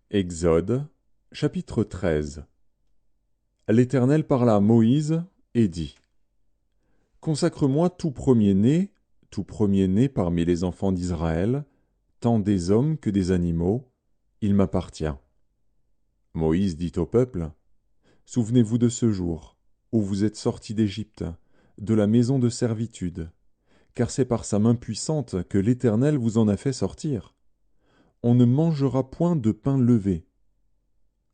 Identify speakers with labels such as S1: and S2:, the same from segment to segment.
S1: Exode, chapitre 13. L'Éternel parla à Moïse et dit: Consacre-moi tout premier-né parmi les enfants d'Israël, tant des hommes que des animaux, il m'appartient. Moïse dit au peuple: Souvenez-vous de ce jour, où vous êtes sortis d'Égypte, de la maison de servitude, car c'est par sa main puissante que l'Éternel vous en a fait sortir. On ne mangera point de pain levé.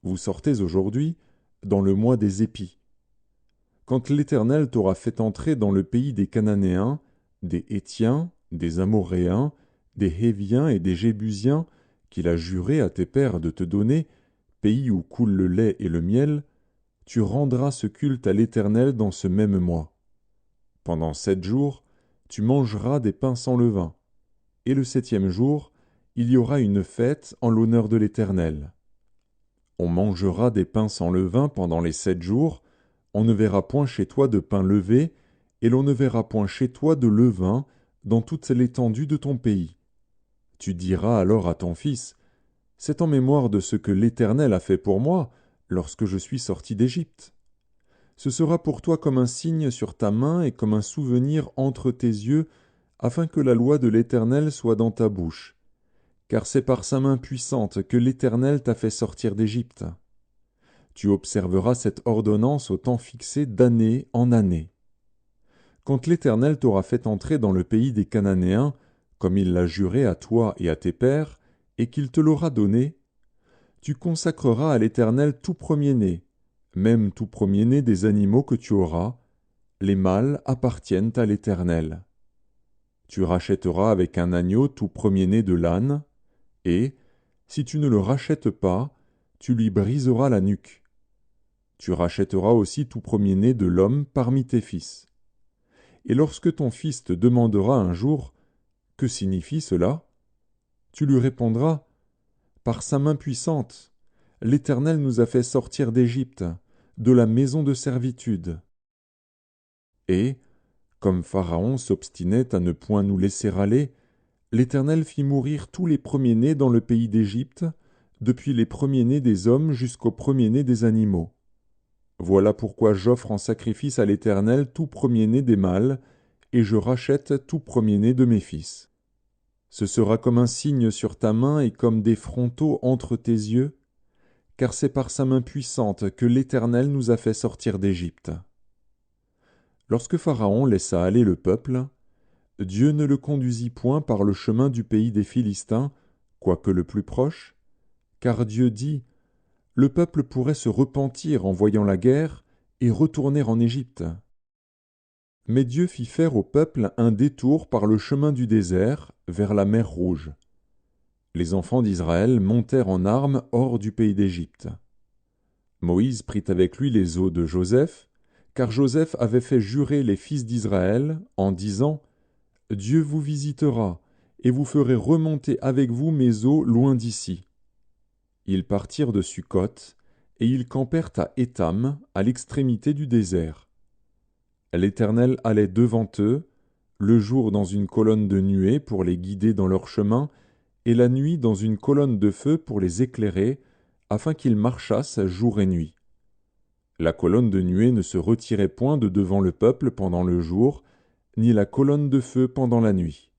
S1: Vous sortez aujourd'hui dans le mois des épis. Quand l'Éternel t'aura fait entrer dans le pays des Cananéens, des Hétiens, des Amoréens, des Héviens et des Jébusiens, qu'il a juré à tes pères de te donner, pays où coule le lait et le miel, tu rendras ce culte à l'Éternel dans ce même mois. Pendant 7 jours, tu mangeras des pains sans levain, et le 7e jour, il y aura une fête en l'honneur de l'Éternel. On mangera des pains sans levain pendant les 7 jours, on ne verra point chez toi de pain levé, et l'on ne verra point chez toi de levain dans toute l'étendue de ton pays. Tu diras alors à ton fils: C'est en mémoire de ce que l'Éternel a fait pour moi lorsque je suis sorti d'Égypte. Ce sera pour toi comme un signe sur ta main et comme un souvenir entre tes yeux, afin que la loi de l'Éternel soit dans ta bouche. Car c'est par sa main puissante que l'Éternel t'a fait sortir d'Égypte. Tu observeras cette ordonnance au temps fixé d'année en année. Quand l'Éternel t'aura fait entrer dans le pays des Cananéens, comme il l'a juré à toi et à tes pères, et qu'il te l'aura donné, tu consacreras à l'Éternel tout premier-né, même tout premier-né des animaux que tu auras. Les mâles appartiennent à l'Éternel. Tu rachèteras avec un agneau tout premier-né de l'âne, et, si tu ne le rachètes pas, tu lui briseras la nuque. Tu rachèteras aussi tout premier-né de l'homme parmi tes fils. Et lorsque ton fils te demandera un jour: Que signifie cela? Tu lui répondras: Par sa main puissante, l'Éternel nous a fait sortir d'Égypte, de la maison de servitude. Et, comme Pharaon s'obstinait à ne point nous laisser aller, l'Éternel fit mourir tous les premiers-nés dans le pays d'Égypte, depuis les premiers-nés des hommes jusqu'aux premiers-nés des animaux. Voilà pourquoi j'offre en sacrifice à l'Éternel tout premier-né des mâles, et je rachète tout premier-né de mes fils. Ce sera comme un signe sur ta main et comme des frontaux entre tes yeux, car c'est par sa main puissante que l'Éternel nous a fait sortir d'Égypte. Lorsque Pharaon laissa aller le peuple, Dieu ne le conduisit point par le chemin du pays des Philistins, quoique le plus proche, car Dieu dit: Le peuple pourrait se repentir en voyant la guerre et retourner en Égypte. Mais Dieu fit faire au peuple un détour par le chemin du désert, vers la mer Rouge. Les enfants d'Israël montèrent en armes hors du pays d'Égypte. Moïse prit avec lui les os de Joseph, car Joseph avait fait jurer les fils d'Israël, en disant: Dieu vous visitera, et vous ferez remonter avec vous mes os loin d'ici. Ils partirent de Succoth, et ils campèrent à Étam, à l'extrémité du désert. L'Éternel allait devant eux, le jour dans une colonne de nuée pour les guider dans leur chemin, et la nuit dans une colonne de feu pour les éclairer, afin qu'ils marchassent jour et nuit. La colonne de nuée ne se retirait point de devant le peuple pendant le jour, ni la colonne de feu pendant la nuit.